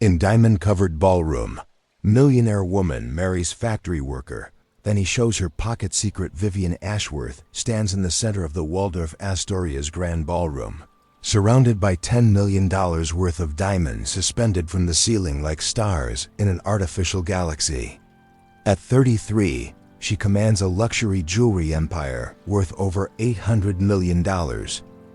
In diamond-covered ballroom, millionaire woman marries factory worker. Then he shows her pocket secret. Vivian Ashworth stands in the center of the Waldorf Astoria's grand ballroom, surrounded by $10 million worth of diamonds suspended from the ceiling like stars in an artificial galaxy. At 33, she commands a luxury jewelry empire worth over $800 million,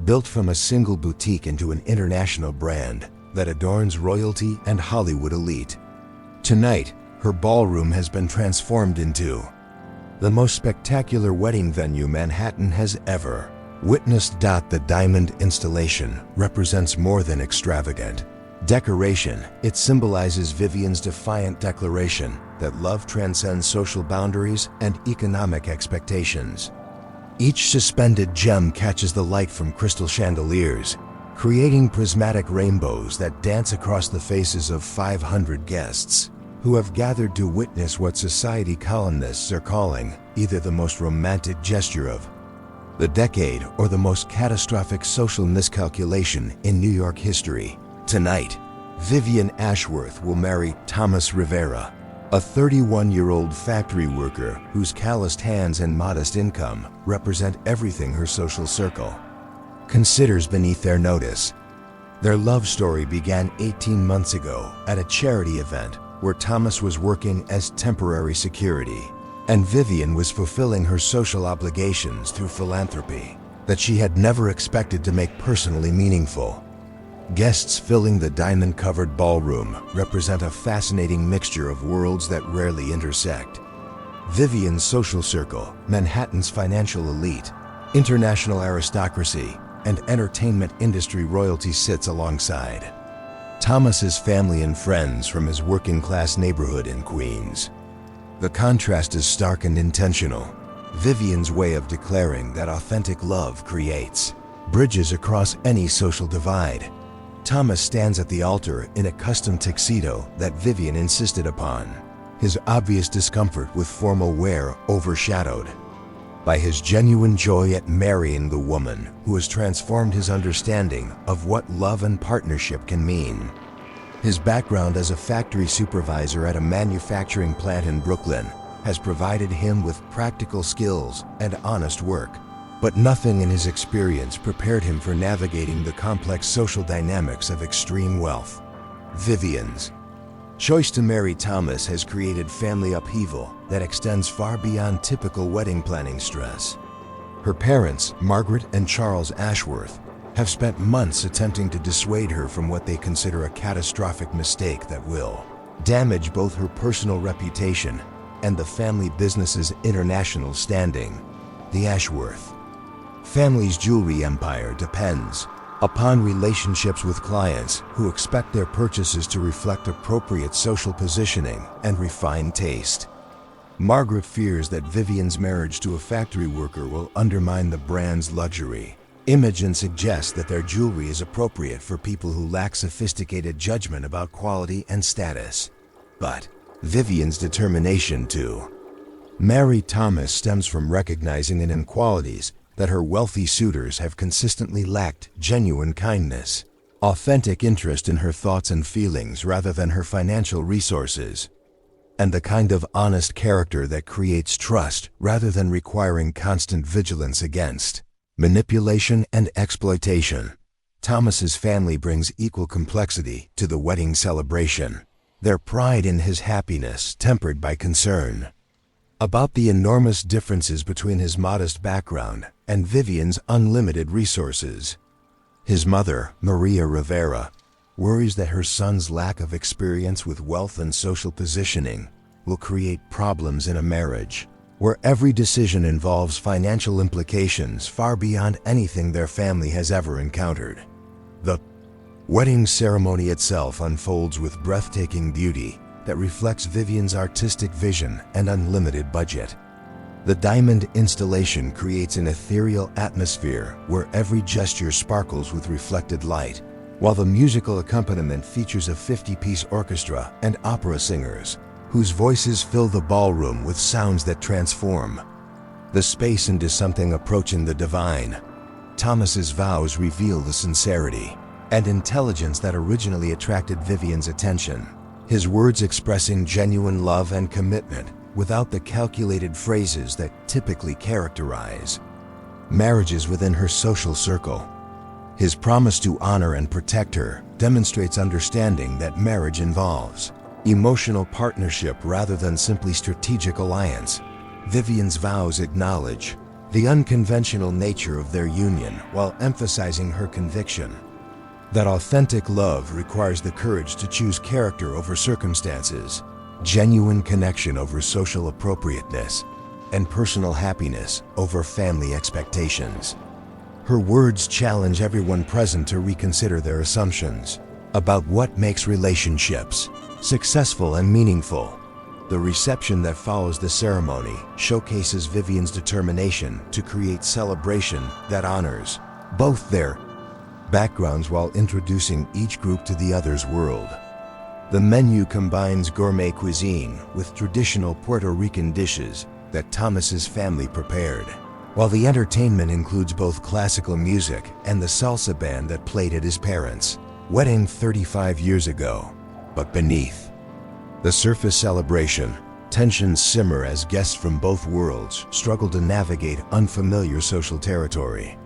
built from a single boutique into an international brand that adorns royalty and Hollywood elite. Tonight, her ballroom has been transformed into the most spectacular wedding venue Manhattan has ever witnessed. The diamond installation represents more than extravagant decoration. It symbolizes Vivian's defiant declaration that love transcends social boundaries and economic expectations. Each suspended gem catches the light from crystal chandeliers, creating prismatic rainbows that dance across the faces of 500 guests who have gathered to witness what society columnists are calling either the most romantic gesture of the decade or the most catastrophic social miscalculation in New York history. Tonight, Vivian Ashworth will marry Thomas Rivera, a 31-year-old factory worker whose calloused hands and modest income represent everything her social circle considers beneath their notice. Their love story began 18 months ago at a charity event where Thomas was working as temporary security and Vivian was fulfilling her social obligations through philanthropy that she had never expected to make personally meaningful. Guests filling the diamond-covered ballroom represent a fascinating mixture of worlds that rarely intersect. Vivian's social circle, Manhattan's financial elite, international aristocracy, and entertainment industry royalty sits alongside Thomas's family and friends from his working-class neighborhood in Queens. The contrast is stark and intentional. Vivian's way of declaring that authentic love creates bridges across any social divide. Thomas stands at the altar in a custom tuxedo that Vivian insisted upon, his obvious discomfort with formal wear overshadowed by his genuine joy at marrying the woman who has transformed his understanding of what love and partnership can mean. His background as a factory supervisor at a manufacturing plant in Brooklyn has provided him with practical skills and honest work, but nothing in his experience prepared him for navigating the complex social dynamics of extreme wealth. Vivian's choice to marry Thomas has created family upheaval that extends far beyond typical wedding planning stress. Her parents, Margaret and Charles Ashworth, have spent months attempting to dissuade her from what they consider a catastrophic mistake that will damage both her personal reputation and the family business's international standing. The Ashworth family's jewelry empire depends upon relationships with clients who expect their purchases to reflect appropriate social positioning and refined taste. Margaret fears that Vivian's marriage to a factory worker will undermine the brand's luxury image and suggests that their jewelry is appropriate for people who lack sophisticated judgment about quality and status. But Vivian's determination to marry Thomas stems from recognizing in inequalities that her wealthy suitors have consistently lacked genuine kindness, authentic interest in her thoughts and feelings rather than her financial resources, and the kind of honest character that creates trust rather than requiring constant vigilance against manipulation and exploitation. Thomas's family brings equal complexity to the wedding celebration, their pride in his happiness tempered by concern about the enormous differences between his modest background and Vivian's unlimited resources. His mother, Maria Rivera, worries that her son's lack of experience with wealth and social positioning will create problems in a marriage where every decision involves financial implications far beyond anything their family has ever encountered. The wedding ceremony itself unfolds with breathtaking beauty that reflects Vivian's artistic vision and unlimited budget. The diamond installation creates an ethereal atmosphere where every gesture sparkles with reflected light, while the musical accompaniment features a 50-piece orchestra and opera singers whose voices fill the ballroom with sounds that transform the space into something approaching the divine. Thomas's vows reveal the sincerity and intelligence that originally attracted Vivian's attention. His words expressing genuine love and commitment without the calculated phrases that typically characterize marriages within her social circle. His promise to honor and protect her demonstrates understanding that marriage involves emotional partnership rather than simply strategic alliance. Vivian's vows acknowledge the unconventional nature of their union while emphasizing her conviction that authentic love requires the courage to choose character over circumstances, genuine connection over social appropriateness, and personal happiness over family expectations. Her words challenge everyone present to reconsider their assumptions about what makes relationships successful and meaningful. The reception that follows the ceremony showcases Vivian's determination to create celebration that honors both their backgrounds while introducing each group to the other's world. The menu combines gourmet cuisine with traditional Puerto Rican dishes that Thomas's family prepared, while the entertainment includes both classical music and the salsa band that played at his parents' wedding 35 years ago. But beneath the surface celebration, tensions simmer as guests from both worlds struggle to navigate unfamiliar social territory.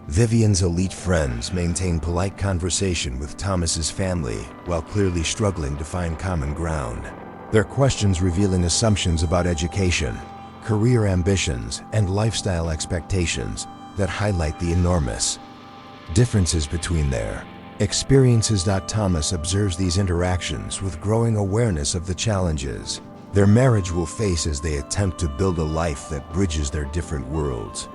Vivian's elite friends maintain polite conversation with Thomas's family while clearly struggling to find common ground. Their questions revealing assumptions about education, career ambitions, and lifestyle expectations that highlight the enormous differences between their experiences. Thomas observes these interactions with growing awareness of the challenges their marriage will face as they attempt to build a life that bridges their different worlds.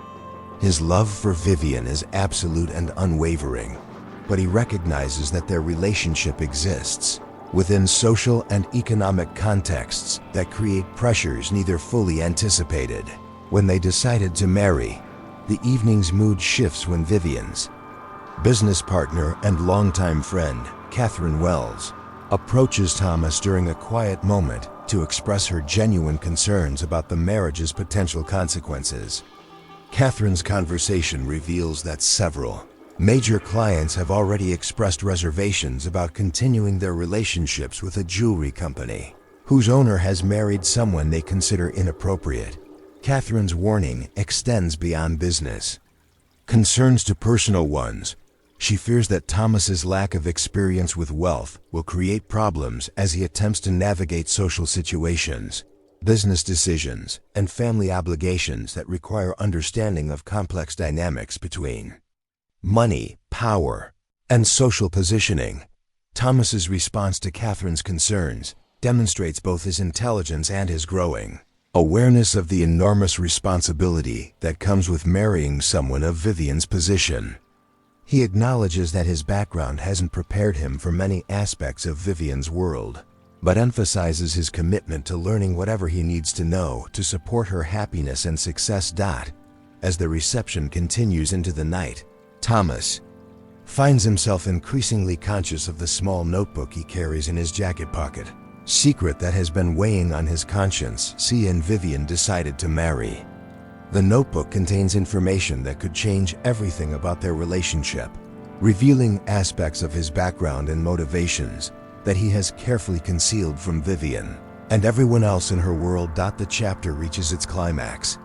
His love for Vivian is absolute and unwavering, but he recognizes that their relationship exists within social and economic contexts that create pressures neither fully anticipated. When they decided to marry, the evening's mood shifts when Vivian's business partner and longtime friend, Catherine Wells, approaches Thomas during a quiet moment to express her genuine concerns about the marriage's potential consequences. Catherine's conversation reveals that several major clients have already expressed reservations about continuing their relationships with a jewelry company whose owner has married someone they consider inappropriate. Catherine's warning extends beyond business concerns to personal ones. She fears that Thomas's lack of experience with wealth will create problems as he attempts to navigate social situations, business decisions, and family obligations that require understanding of complex dynamics between money, power, and social positioning. Thomas's response to Catherine's concerns demonstrates both his intelligence and his growing awareness of the enormous responsibility that comes with marrying someone of Vivian's position. He acknowledges that his background hasn't prepared him for many aspects of Vivian's world, but emphasizes his commitment to learning whatever he needs to know to support her happiness and success. As the reception continues into the night, Thomas finds himself increasingly conscious of the small notebook he carries in his jacket pocket, secret that has been weighing on his conscience. He and Vivian decided to marry. The notebook contains information that could change everything about their relationship, revealing aspects of his background and motivations that he has carefully concealed from Vivian and everyone else in her world. The chapter reaches its climax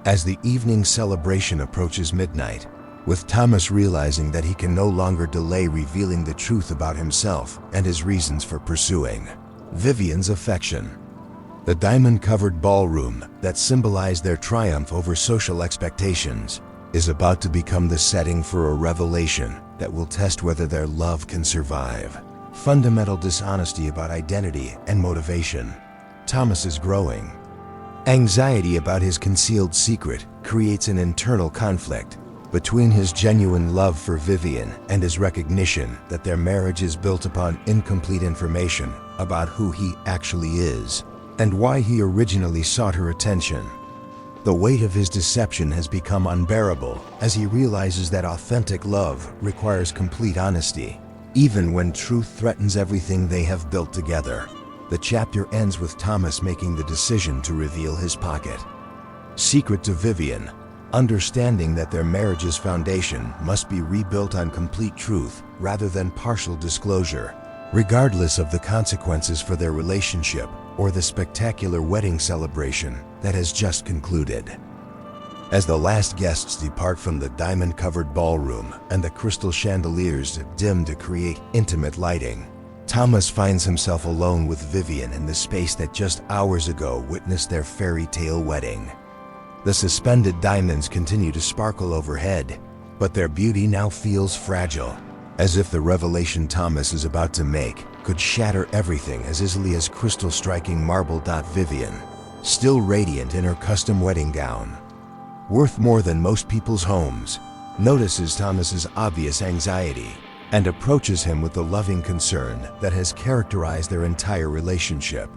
as the evening celebration approaches midnight, with Thomas realizing that he can no longer delay revealing the truth about himself and his reasons for pursuing Vivian's affection. The diamond-covered ballroom that symbolized their triumph over social expectations is about to become the setting for a revelation that will test whether their love can survive fundamental dishonesty about identity and motivation. Thomas's growing anxiety about his concealed secret creates an internal conflict between his genuine love for Vivian and his recognition that their marriage is built upon incomplete information about who he actually is and why he originally sought her attention. The weight of his deception has become unbearable as he realizes that authentic love requires complete honesty, even when truth threatens everything they have built together. The chapter ends with Thomas making the decision to reveal his pocket secret to Vivian. understanding that their marriage's foundation must be rebuilt on complete truth rather than partial disclosure, regardless of the consequences for their relationship or the spectacular wedding celebration that has just concluded. As the last guests depart from the diamond-covered ballroom and the crystal chandeliers dim to create intimate lighting, Thomas finds himself alone with Vivian in the space that just hours ago witnessed their fairy tale wedding. The suspended diamonds continue to sparkle overhead, but their beauty now feels fragile, as if the revelation Thomas is about to make could shatter everything as easily as crystal striking marble. Vivian, still radiant in her custom wedding gown, worth more than most people's homes, notices Thomas's obvious anxiety and approaches him with the loving concern that has characterized their entire relationship.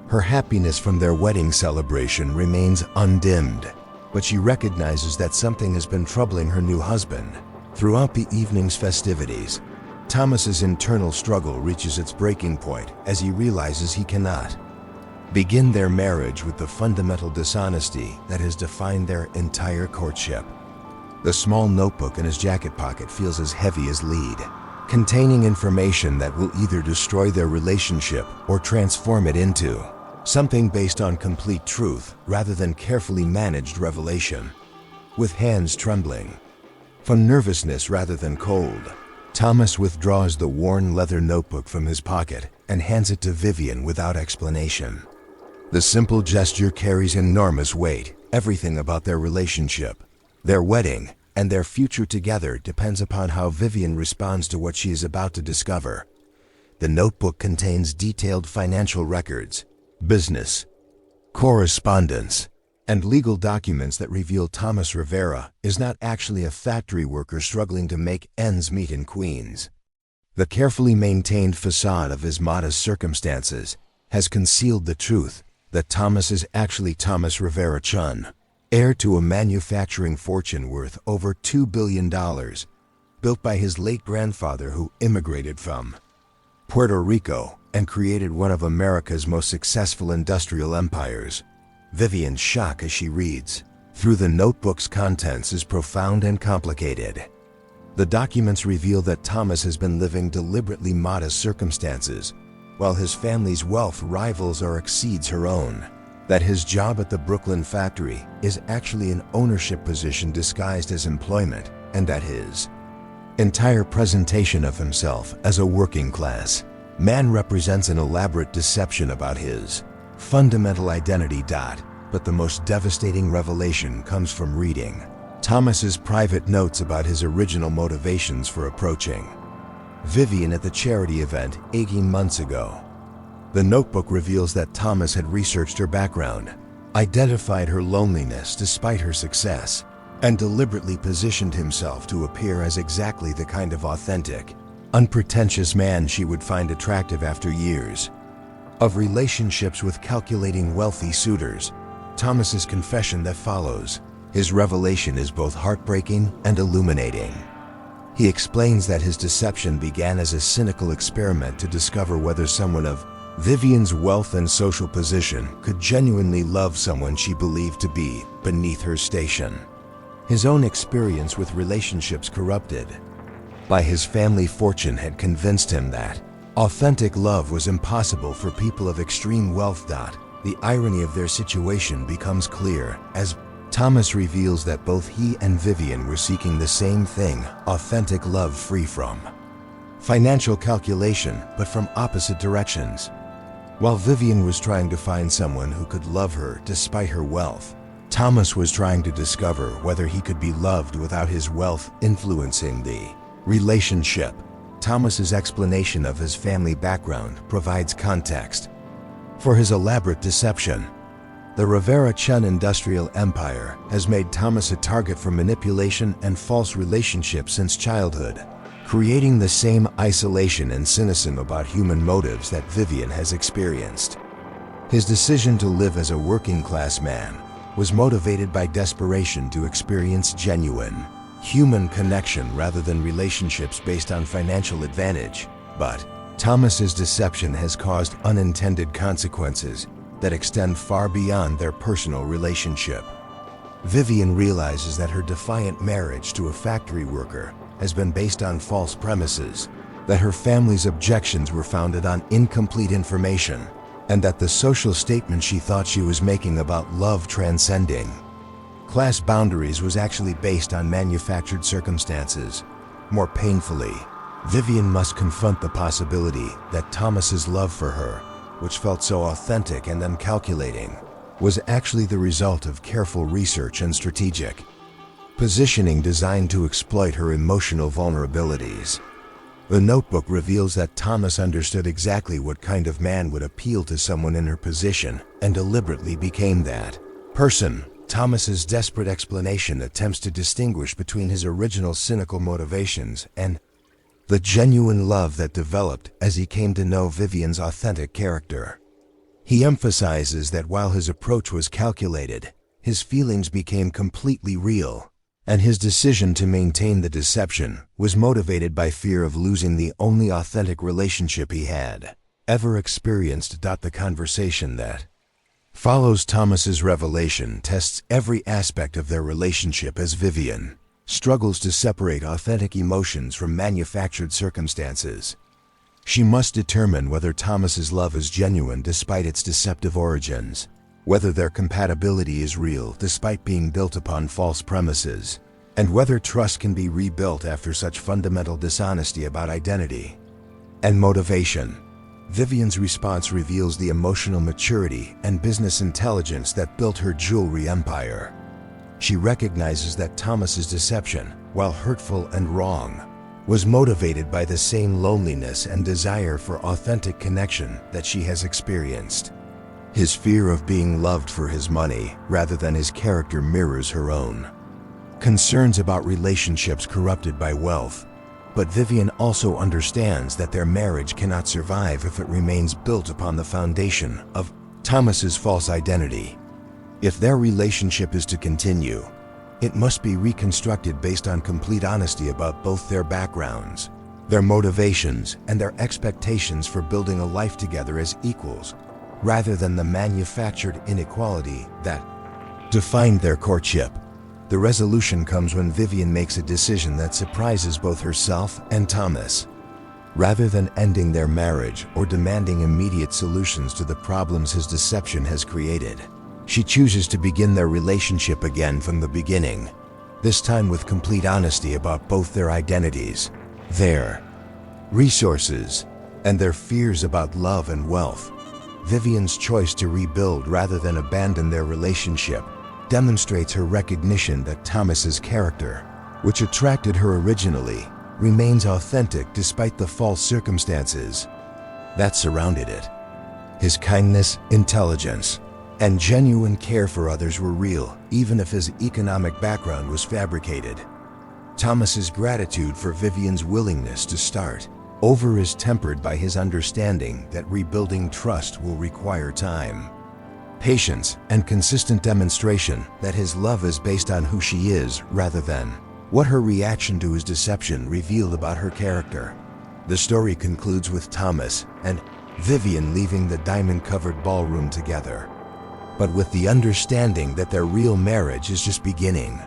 Her happiness from their wedding celebration remains undimmed, but she recognizes that something has been troubling her new husband. Throughout the evening's festivities, Thomas's internal struggle reaches its breaking point as he realizes he cannot begin their marriage with the fundamental dishonesty that has defined their entire courtship. The small notebook in his jacket pocket feels as heavy as lead, containing information that will either destroy their relationship or transform it into something based on complete truth rather than carefully managed revelation. With hands trembling from nervousness rather than cold, Thomas withdraws the worn leather notebook from his pocket and hands it to Vivian without explanation. The simple gesture carries enormous weight. Everything about their relationship, their wedding, and their future together depends upon how Vivian responds to what she is about to discover. The notebook contains detailed financial records, business, correspondence, and legal documents that reveal Thomas Rivera is not actually a factory worker struggling to make ends meet in Queens. The carefully maintained facade of his modest circumstances has concealed the truth that Thomas is actually Thomas Rivera Chun, heir to a manufacturing fortune worth over $2 billion, built by his late grandfather who immigrated from Puerto Rico and created one of America's most successful industrial empires. Vivian's shock as she reads through the notebook's contents is profound and complicated. The documents reveal that Thomas has been living deliberately modest circumstances, while his family's wealth rivals or exceeds her own. That his job at the Brooklyn factory is actually an ownership position disguised as employment, and that his entire presentation of himself as a working class man represents an elaborate deception about his fundamental identity. But the most devastating revelation comes from reading Thomas's private notes about his original motivations for approaching Vivian at the charity event 18 months ago. The notebook reveals that Thomas had researched her background, identified her loneliness despite her success, and deliberately positioned himself to appear as exactly the kind of authentic, unpretentious man she would find attractive after years of relationships with calculating wealthy suitors. Thomas's confession that follows his revelation is both heartbreaking and illuminating. He explains that his deception began as a cynical experiment to discover whether someone of Vivian's wealth and social position could genuinely love someone she believed to be beneath her station. His own experience with relationships corrupted by his family fortune had convinced him that authentic love was impossible for people of extreme wealth. The irony of their situation becomes clear as Thomas reveals that both he and Vivian were seeking the same thing: authentic love free from financial calculation, but from opposite directions. While Vivian was trying to find someone who could love her despite her wealth, Thomas was trying to discover whether he could be loved without his wealth influencing the relationship. Thomas's explanation of his family background provides context for his elaborate deception. The Rivera Chun industrial empire has made Thomas a target for manipulation and false relationships since childhood, creating the same isolation and cynicism about human motives that Vivian has experienced. His decision to live as a working-class man was motivated by desperation to experience genuine human connection rather than relationships based on financial advantage. But Thomas's deception has caused unintended consequences that extend far beyond their personal relationship. Vivian realizes that her defiant marriage to a factory worker has been based on false premises, that her family's objections were founded on incomplete information, and that the social statement she thought she was making about love transcending class boundaries was actually based on manufactured circumstances. More painfully, Vivian must confront the possibility that Thomas's love for her, which felt so authentic and uncalculating, was actually the result of careful research and strategic positioning designed to exploit her emotional vulnerabilities. The notebook reveals that Thomas understood exactly what kind of man would appeal to someone in her position and deliberately became that person. Thomas's desperate explanation attempts to distinguish between his original cynical motivations and the genuine love that developed as he came to know Vivian's authentic character. He emphasizes that while his approach was calculated, his feelings became completely real, and his decision to maintain the deception was motivated by fear of losing the only authentic relationship he had ever experienced. The conversation that follows Thomas's revelation tests every aspect of their relationship as Vivian struggles to separate authentic emotions from manufactured circumstances. She must determine whether Thomas's love is genuine despite its deceptive origins, whether their compatibility is real despite being built upon false premises, and whether trust can be rebuilt after such fundamental dishonesty about identity and motivation. Vivian's response reveals the emotional maturity and business intelligence that built her jewelry empire. She recognizes that Thomas's deception, while hurtful and wrong, was motivated by the same loneliness and desire for authentic connection that she has experienced. His fear of being loved for his money rather than his character mirrors her own concerns about relationships corrupted by wealth. But Vivian also understands that their marriage cannot survive if it remains built upon the foundation of Thomas's false identity. If their relationship is to continue, it must be reconstructed based on complete honesty about both their backgrounds, their motivations, and their expectations for building a life together as equals, rather than the manufactured inequality that defined their courtship. The resolution comes when Vivian makes a decision that surprises both herself and Thomas. Rather than ending their marriage or demanding immediate solutions to the problems his deception has created, she chooses to begin their relationship again from the beginning, this time with complete honesty about both their identities, their resources, and their fears about love and wealth. Vivian's choice to rebuild rather than abandon their relationship demonstrates her recognition that Thomas's character, which attracted her originally, remains authentic despite the false circumstances that surrounded it. His kindness, intelligence, and genuine care for others were real, even if his economic background was fabricated. Thomas's gratitude for Vivian's willingness to start over is tempered by his understanding that rebuilding trust will require time, patience, and consistent demonstration that his love is based on who she is rather than what her reaction to his deception revealed about her character. The story concludes with Thomas and Vivian leaving the diamond-covered ballroom together, but with the understanding that their real marriage is just beginning.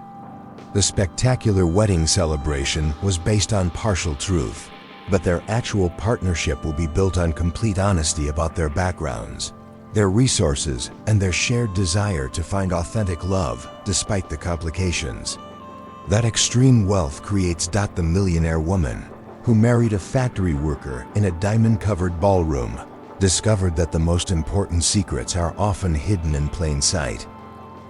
The spectacular wedding celebration was based on partial truth, but their actual partnership will be built on complete honesty about their backgrounds, their resources, and their shared desire to find authentic love despite the complications. That extreme wealth creates the millionaire woman, who married a factory worker in a diamond-covered ballroom, discovered that the most important secrets are often hidden in plain sight,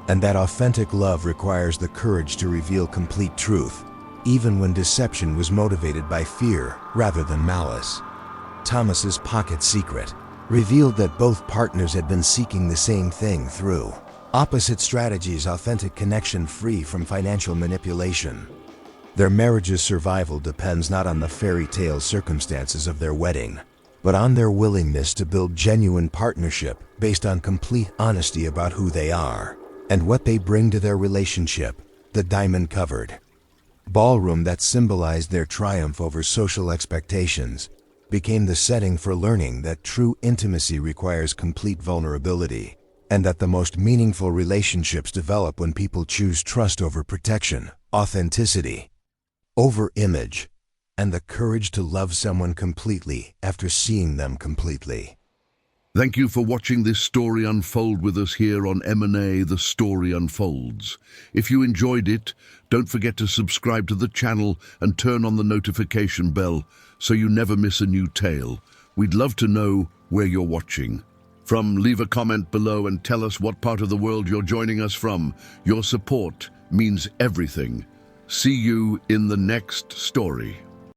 and that authentic love requires the courage to reveal complete truth, even when deception was motivated by fear rather than malice. Thomas's pocket secret revealed that both partners had been seeking the same thing through opposite strategies: authentic connection free from financial manipulation. Their marriage's survival depends not on the fairy tale circumstances of their wedding, but on their willingness to build genuine partnership based on complete honesty about who they are and what they bring to their relationship. The diamond-covered ballroom that symbolized their triumph over social expectations became the setting for learning that true intimacy requires complete vulnerability, and that the most meaningful relationships develop when people choose trust over protection, authenticity over image, and the courage to love someone completely after seeing them completely. Thank you for watching this story unfold with us here on M&A The Story Unfolds. If you enjoyed it, don't forget to subscribe to the channel and turn on the notification bell so you never miss a new tale. We'd love to know where you're watching. Leave a comment below and tell us what part of the world you're joining us from. Your support means everything. See you in the next story.